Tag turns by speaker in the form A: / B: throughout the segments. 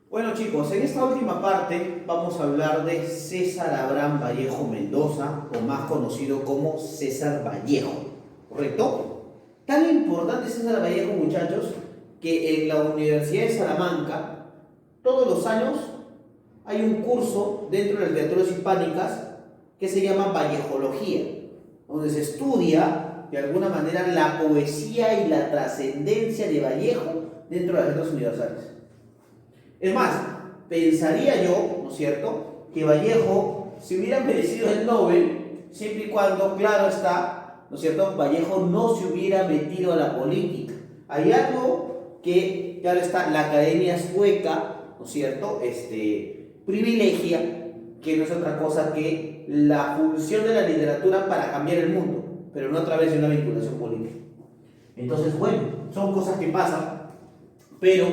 A: Bueno chicos, en esta última parte vamos a hablar de César Abraham Vallejo Mendoza, o más conocido como César Vallejo, ¿correcto? Tan importante es César Vallejo, muchachos, que en la Universidad de Salamanca, todos los años hay un curso dentro de las literaturas hispánicas que se llama Vallejología, donde se estudia de alguna manera la poesía y la trascendencia de Vallejo dentro de las letras universales. Es más, pensaría yo, ¿no es cierto?, que Vallejo se hubiera merecido el Nobel siempre y cuando, claro está, ¿no es cierto?, Vallejo no se hubiera metido a la política. Hay algo que, claro está, la Academia Sueca, ¿no es cierto?, privilegia, que no es otra cosa que la función de la literatura para cambiar el mundo, pero no a través de una vinculación política. Entonces, bueno, son cosas que pasan, pero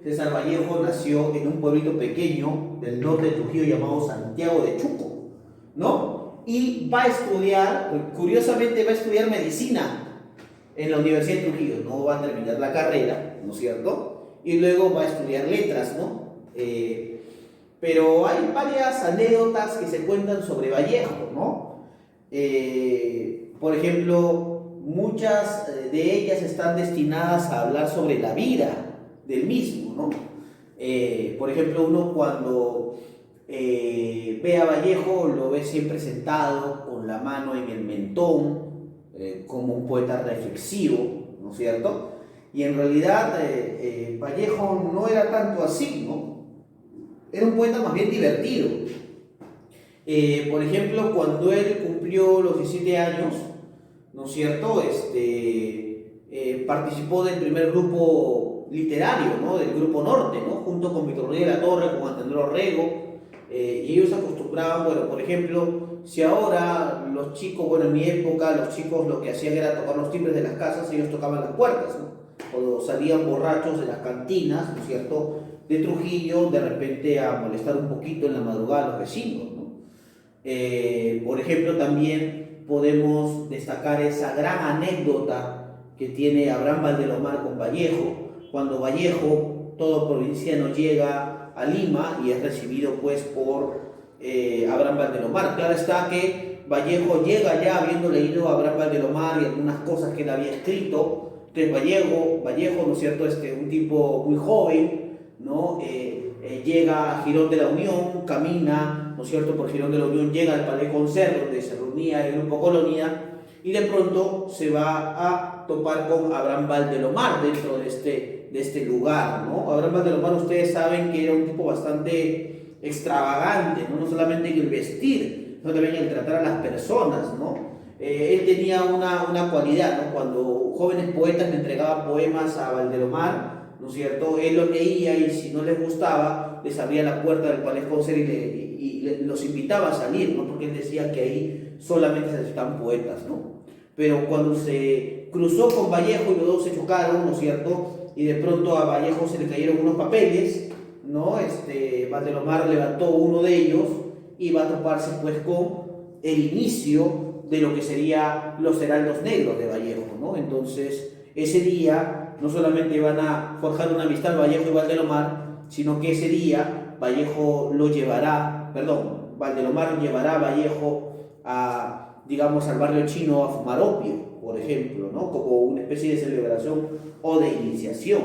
A: César Vallejo nació en un pueblito pequeño del norte de Trujillo llamado Santiago de Chuco, ¿no? Y va a estudiar, curiosamente va a estudiar medicina en la Universidad de Trujillo. No va a terminar la carrera, ¿no es cierto? Y luego va a estudiar letras, ¿no? Pero hay varias anécdotas que se cuentan sobre Vallejo, ¿no? Por ejemplo, muchas de ellas están destinadas a hablar sobre la vida del mismo, ¿no? Por ejemplo, uno cuando ve a Vallejo lo ve siempre sentado con la mano en el mentón, como un poeta reflexivo, ¿no es cierto? Y en realidad Vallejo no era tanto así, ¿no? Era un poeta más bien divertido. Por ejemplo, cuando él cumplió los 17 años, ¿no es cierto?, participó del primer grupo literario, ¿no?, del Grupo Norte, ¿no?, junto con Víctor Rodríguez de la Torre, con Antenor Orrego, y ellos acostumbraban, bueno, por ejemplo, si ahora los chicos, bueno, en mi época, los chicos lo que hacían era tocar los timbres de las casas, ellos tocaban las puertas, ¿no?, cuando salían borrachos de las cantinas, ¿no es cierto?, de Trujillo, de repente a molestar un poquito en la madrugada a los vecinos, ¿no? Por ejemplo, también podemos destacar esa gran anécdota que tiene Abraham Valdelomar con Vallejo, cuando Vallejo, todo provinciano, llega a Lima y es recibido pues por Abraham Valdelomar. Claro está que Vallejo llega ya habiendo leído a Abraham Valdelomar y algunas cosas que él había escrito. Entonces Vallejo, ¿no es cierto?, un tipo muy joven, ¿no? Llega a Girón de la Unión, camina, ¿no es cierto?, por Girón de la Unión, llega al Palais Concert, donde se reunía el Grupo Colonia, y de pronto se va a topar con Abraham Valdelomar dentro de este lugar, ¿no? Abraham Valdelomar, ustedes saben que era un tipo bastante extravagante, ¿no? No solamente en el vestir, sino también en el tratar a las personas, ¿no? Él tenía una cualidad, ¿no? Cuando jóvenes poetas le entregaban poemas a Valdelomar, ¿no es cierto?, él los leía y si no les gustaba, les abría la puerta del Palais Concert y los invitaba a salir, ¿no?, porque él decía que ahí solamente se necesitaban poetas, ¿no? Pero cuando se cruzó con Vallejo y los dos se chocaron, ¿no es cierto?, y de pronto a Vallejo se le cayeron unos papeles, ¿no? Valdelomar levantó uno de ellos y va a toparse pues con el inicio de lo que sería los heraldos negros de Vallejo, ¿no? Entonces, ese día no solamente van a forjar una amistad Vallejo y Valdelomar, sino que ese día Valdelomar llevará a Vallejo a, digamos, al barrio chino a fumar opio, por ejemplo, ¿no?, como una especie de celebración o de iniciación.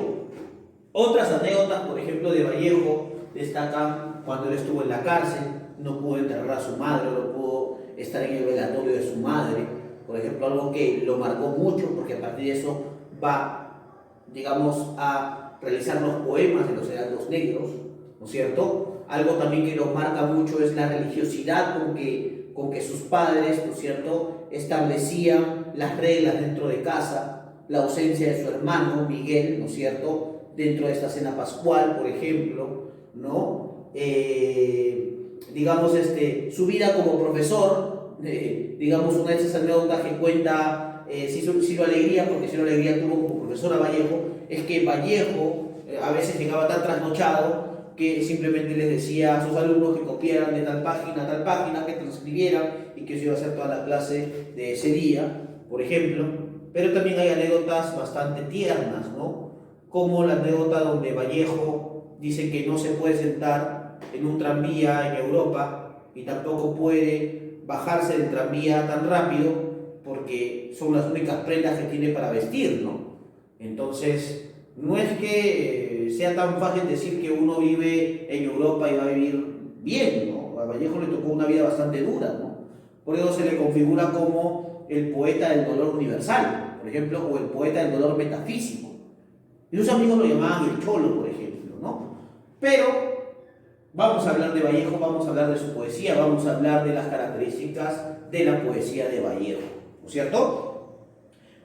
A: Otras anécdotas, por ejemplo, de Vallejo destacan cuando él estuvo en la cárcel, no pudo enterrar a su madre, no pudo estar en el velatorio de su madre, por ejemplo, algo que lo marcó mucho, porque a partir de eso va, digamos, a realizar los poemas de los heraldos negros, ¿no es cierto? Algo también que lo marca mucho es la religiosidad con que sus padres, ¿no es cierto?, establecían las reglas dentro de casa, la ausencia de su hermano Miguel, ¿no es cierto?, dentro de esta cena pascual, por ejemplo, ¿no? Digamos, su vida como profesor, digamos, una de esas anécdotas que cuenta Ciro Alegría, porque Ciro Alegría tuvo como profesor a Vallejo, es que Vallejo a veces llegaba tan trasnochado que simplemente les decía a sus alumnos que copiaran de tal página a tal página, que transcribieran y que eso iba a ser toda la clase de ese día, por ejemplo. Pero también hay anécdotas bastante tiernas, ¿no?, como la anécdota donde Vallejo dicen que no se puede sentar en un tranvía en Europa y tampoco puede bajarse del tranvía tan rápido porque son las únicas prendas que tiene para vestir, ¿no? Entonces, no es que sea tan fácil decir que uno vive en Europa y va a vivir bien, ¿no? A Vallejo le tocó una vida bastante dura, ¿no? Por eso se le configura como el poeta del dolor universal, por ejemplo, o el poeta del dolor metafísico. Y sus amigos lo llamaban el Cholo, por ejemplo, ¿no? Pero vamos a hablar de Vallejo, vamos a hablar de su poesía, vamos a hablar de las características de la poesía de Vallejo, ¿no es cierto?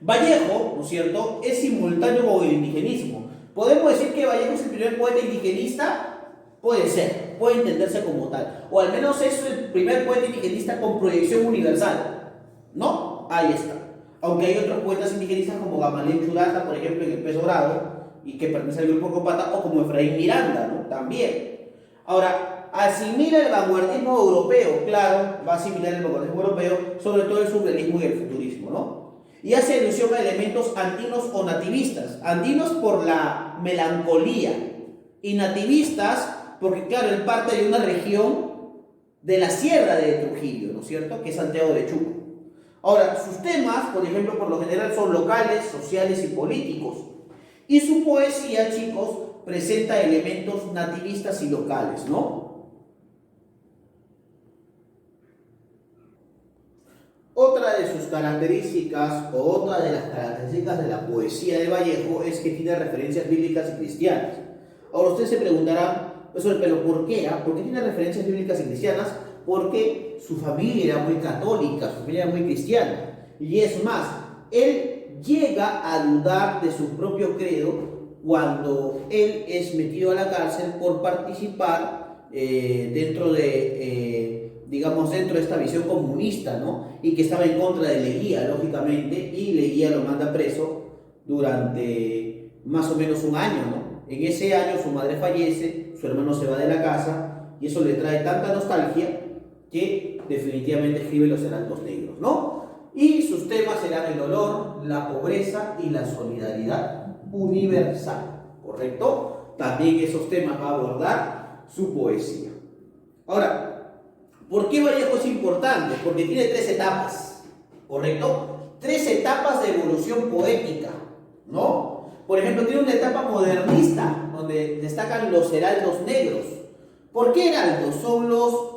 A: Vallejo, ¿no es cierto?, es simultáneo con el indigenismo. ¿Podemos decir que Vallejo es el primer poeta indigenista? Puede ser, puede entenderse como tal. O al menos es el primer poeta indigenista con proyección universal, ¿no? Ahí está. Aunque hay otros poetas indigenistas como Gamaliel Churata, por ejemplo, en el Peso Bravo, y que pertenece al grupo Copata, o como Efraín Miranda, ¿no? También. Ahora, asimila el vanguardismo europeo, claro, va a asimilar el vanguardismo europeo, sobre todo el surrealismo y el futurismo, ¿no? Y hace alusión a elementos andinos o nativistas. Andinos por la melancolía y nativistas porque, claro, él parte de una región de la sierra de Trujillo, ¿no es cierto?, que es Santiago de Chuco. Ahora, sus temas, por ejemplo, por lo general son locales, sociales y políticos. Y su poesía, chicos, presenta elementos nativistas y locales, ¿no? Otra de sus características, o otra de las características de la poesía de Vallejo es que tiene referencias bíblicas y cristianas. Ahora ustedes se preguntarán, pero ¿por qué? ¿Por qué tiene referencias bíblicas y cristianas? Porque su familia era muy católica, su familia era muy cristiana. Y es más, él llega a dudar de su propio credo cuando él es metido a la cárcel por participar dentro de esta visión comunista, ¿no? Y que estaba en contra de Leguía, lógicamente, y Leguía lo manda preso durante más o menos un año, ¿no? En ese año su madre fallece, su hermano se va de la casa, y eso le trae tanta nostalgia que definitivamente escribe Los Heraldos Negros, ¿no? Y sus temas serán el dolor, la pobreza y la solidaridad universal, ¿correcto? También esos temas va a abordar su poesía. Ahora, ¿por qué Vallejo es importante? Porque tiene 3 etapas, ¿correcto? 3 etapas de evolución poética, ¿no? Por ejemplo, tiene una etapa modernista, donde destacan los heraldos negros. ¿Por qué heraldos? Son los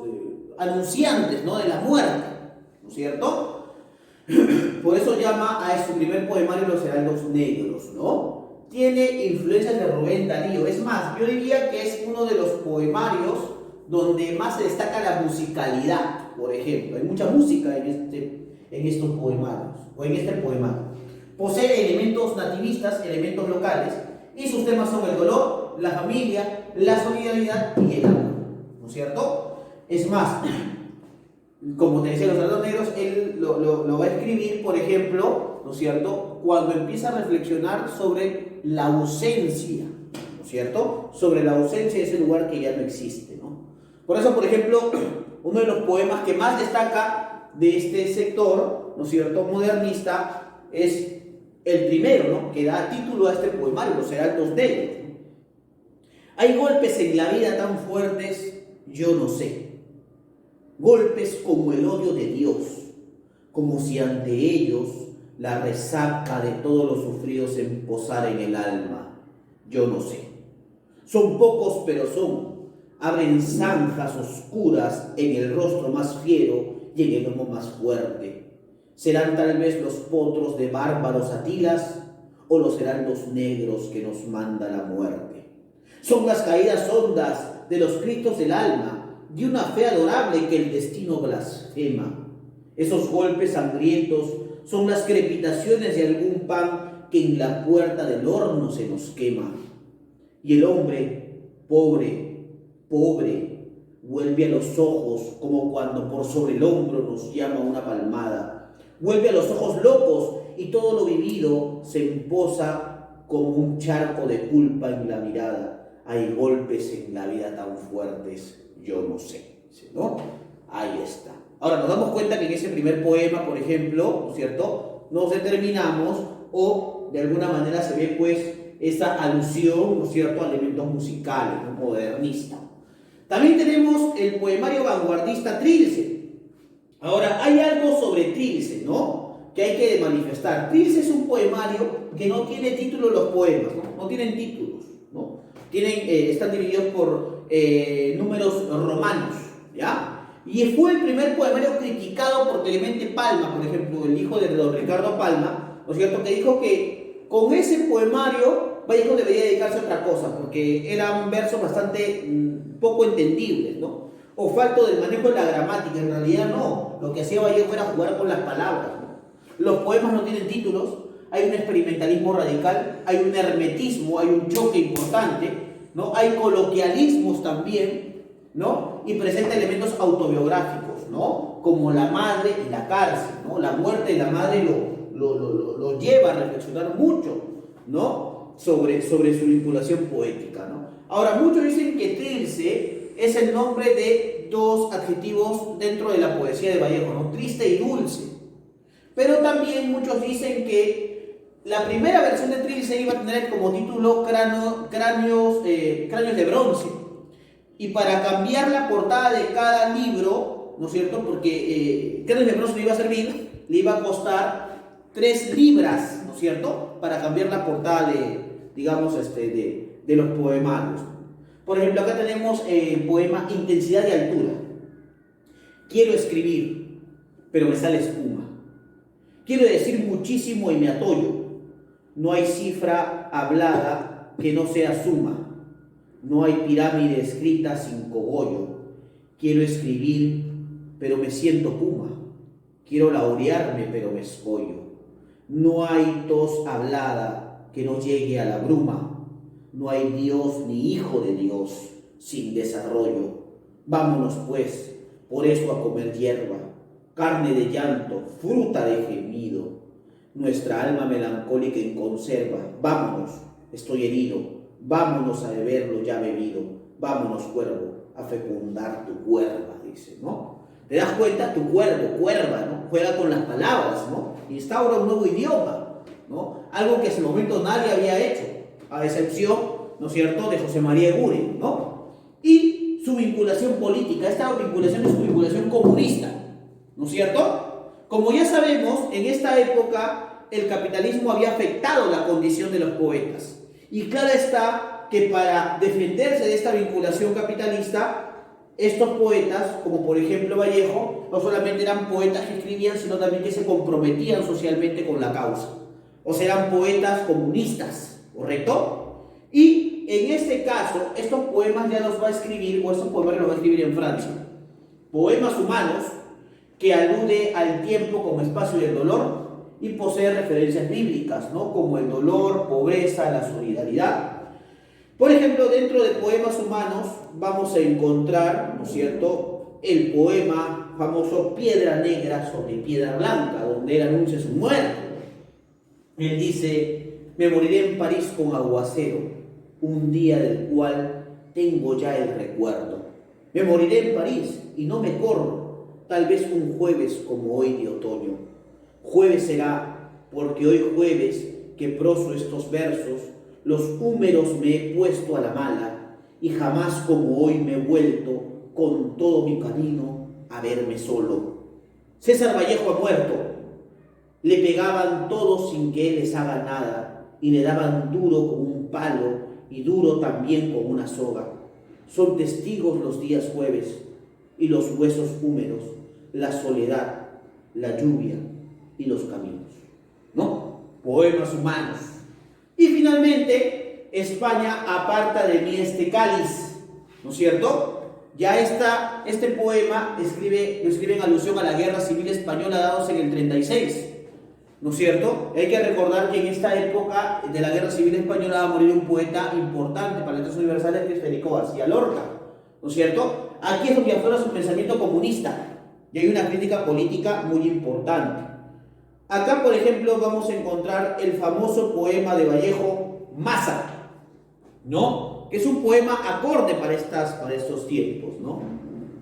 A: anunciantes, ¿no?, de la muerte, ¿no es cierto? Por eso llama a su primer poemario Los Heraldos Negros, ¿no? Tiene influencias de Rubén Darío. Es más, yo diría que es uno de los poemarios donde más se destaca la musicalidad, por ejemplo. Hay mucha música en estos poemarios, o en este poemario. Posee elementos nativistas, elementos locales, y sus temas son el dolor, la familia, la solidaridad y el amor, ¿no es cierto? Es más, como te decía, Los Heraldos Negros, él lo va a escribir, por ejemplo, ¿no es cierto?, cuando empieza a reflexionar sobre la ausencia, ¿no es cierto?, sobre la ausencia de ese lugar que ya no existe, ¿no? Por eso, por ejemplo, uno de los poemas que más destaca de este sector, ¿no es cierto?, modernista, es el primero, ¿no?, que da título a este poemario, Los Heraldos Negros. Hay golpes en la vida tan fuertes, yo no sé. Golpes como el odio de Dios, como si ante ellos la resaca de todos los sufridos se posara en el alma, yo no sé. Son pocos, pero son. Abren zanjas oscuras en el rostro más fiero y en el lomo más fuerte. ¿Serán tal vez los potros de bárbaros Atilas o los heraldos negros que nos manda la muerte? Son las caídas hondas de los gritos del alma, de una fe adorable que el destino blasfema. Esos golpes sangrientos son las crepitaciones de algún pan que en la puerta del horno se nos quema. Y el hombre, pobre, vuelve a los ojos como cuando por sobre el hombro nos llama una palmada. Vuelve a los ojos locos y todo lo vivido se emposa como un charco de culpa en la mirada. Hay golpes en la vida tan fuertes, yo no sé, ¿no? Ahí está. Ahora nos damos cuenta que en ese primer poema, por ejemplo, ¿no es cierto?, nos determinamos o de alguna manera se ve pues esa alusión, ¿no es cierto?, a elementos musicales, ¿no?, modernista. También tenemos el poemario vanguardista Trilce. Ahora, hay algo sobre Trilce, ¿no?, que hay que manifestar. Trilce es un poemario que no tiene título los poemas, ¿no? No tienen títulos, ¿no? Están divididos por números romanos, ¿ya? Y fue el primer poemario criticado por Clemente Palma, por ejemplo, el hijo de don Ricardo Palma, ¿no es cierto?, que dijo que con ese poemario Vallejo debería dedicarse a otra cosa, porque eran versos bastante poco entendibles, ¿no? O falto del manejo de la gramática. En realidad no, lo que hacía Vallejo era jugar con las palabras, ¿no? Los poemas no tienen títulos, hay un experimentalismo radical, hay un hermetismo, hay un choque importante, ¿no? Hay coloquialismos también, ¿no? Y presenta elementos autobiográficos, ¿no?, como la madre y la cárcel, ¿no? La muerte de la madre lo lleva a reflexionar mucho, ¿no?, sobre su vinculación poética, ¿no? Ahora, muchos dicen que Trilce es el nombre de dos adjetivos dentro de la poesía de Vallejo, ¿no?, triste y dulce. Pero también muchos dicen que la primera versión de Trilce iba a tener como título Cráneos de Bronce. Y para cambiar la portada de cada libro, ¿no es cierto?, porque Cráneos de Bronce le iba a servir, le iba a costar 3 libras, ¿no es cierto?, para cambiar la portada de los poemarios. Por ejemplo, acá tenemos el poema Intensidad y Altura. Quiero escribir, pero me sale espuma. Quiero decir muchísimo y me atollo. No hay cifra hablada que no sea suma. No hay pirámide escrita sin cogollo. Quiero escribir, pero me siento puma. Quiero laurearme, pero me escollo. No hay tos hablada que no llegue a la bruma. No hay Dios ni hijo de Dios sin desarrollo. Vámonos pues, por eso a comer hierba, carne de llanto, fruta de gemido. Nuestra alma melancólica en conserva. Vámonos, estoy herido. Vámonos a beber lo ya bebido. Vámonos, cuervo, a fecundar tu cuerva, dice, ¿no? ¿Te das cuenta? Tu cuervo, cuerva, ¿no?, juega con las palabras, ¿no? Instaura un nuevo idioma, ¿no? Algo que hasta el momento nadie había hecho, a excepción, ¿no es cierto?, de José María Eguren, ¿no? Y su vinculación política, esta vinculación es su vinculación comunista, ¿no es cierto? Como ya sabemos, en esta época el capitalismo había afectado la condición de los poetas. Y claro está que para defenderse de esta vinculación capitalista, estos poetas, como por ejemplo Vallejo, no solamente eran poetas que escribían, sino también que se comprometían socialmente con la causa. O sea, eran poetas comunistas, ¿correcto? Y en este caso, estos poemas ya los va a escribir, o estos poemas los va a escribir en Francia. Poemas humanos, que alude al tiempo como espacio del dolor, y posee referencias bíblicas, ¿no?, como el dolor, pobreza, la solidaridad. Por ejemplo, dentro de poemas humanos vamos a encontrar, ¿no es cierto?, el poema famoso Piedra Negra sobre Piedra Blanca, donde él anuncia su muerte. Él dice: me moriré en París con aguacero, un día del cual tengo ya el recuerdo. Me moriré en París y no me corro, tal vez un jueves como hoy de otoño. Jueves será, porque hoy jueves que proso estos versos, los húmeros me he puesto a la mala, y jamás como hoy me he vuelto con todo mi camino a verme solo. César Vallejo ha muerto. Le pegaban todos sin que él les haga nada, y le daban duro con un palo y duro también con una soga. Son testigos los días jueves y los huesos húmedos, la soledad, la lluvia y los caminos, ¿no? Poemas humanos. Y finalmente, España aparta de mí este cáliz, ¿no es cierto? Ya este poema lo escribe en alusión a la Guerra Civil Española dados en el 36, ¿no es cierto? Hay que recordar que en esta época de la Guerra Civil Española va a morir un poeta importante para letras universales, que es Federico García Lorca, ¿no es cierto? Aquí es donde aflora su pensamiento comunista y hay una crítica política muy importante. Acá, por ejemplo, vamos a encontrar el famoso poema de Vallejo, Maza, ¿no?, que es un poema acorde para estos tiempos, ¿no?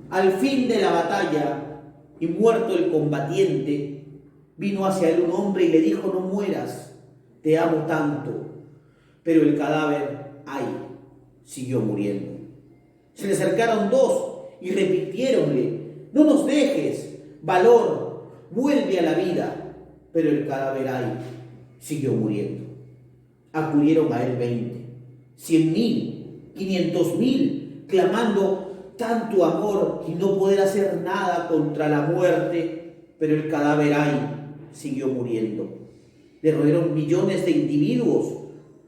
A: Al fin de la batalla, y muerto el combatiente, vino hacia él un hombre y le dijo: no mueras, te amo tanto. pero el cadáver, ay, siguió muriendo. Se le acercaron dos y repitiéronle: no nos dejes, valor, vuelve a la vida, pero el cadáver, ay, siguió muriendo. Acudieron a él 20, 100.000, 500.000, clamando tanto amor y no poder hacer nada contra la muerte, pero el cadáver, ay, siguió muriendo. Le rodearon millones de individuos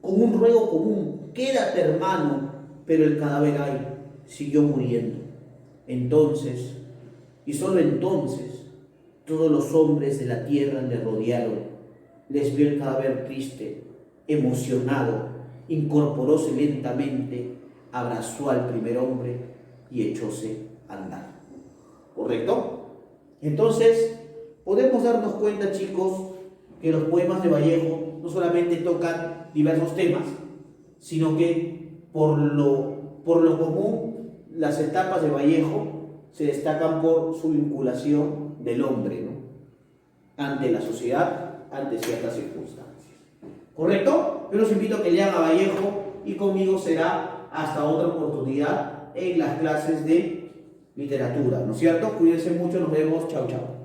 A: con un ruego común: quédate, hermano, pero el cadáver, ay, siguió muriendo. Entonces, y solo entonces, todos los hombres de la tierra le rodearon. Les vio el cadáver triste, emocionado, incorporóse lentamente, abrazó al primer hombre y echóse a andar. ¿Correcto? Entonces, podemos darnos cuenta, chicos, que los poemas de Vallejo no solamente tocan diversos temas, sino que por lo común las etapas de Vallejo se destacan por su vinculación del hombre, ¿no?, ante la sociedad, ante ciertas circunstancias. ¿Correcto? Yo los invito a que lean a Vallejo y conmigo será hasta otra oportunidad en las clases de literatura, ¿no es cierto? Cuídense mucho, nos vemos, chao, chao.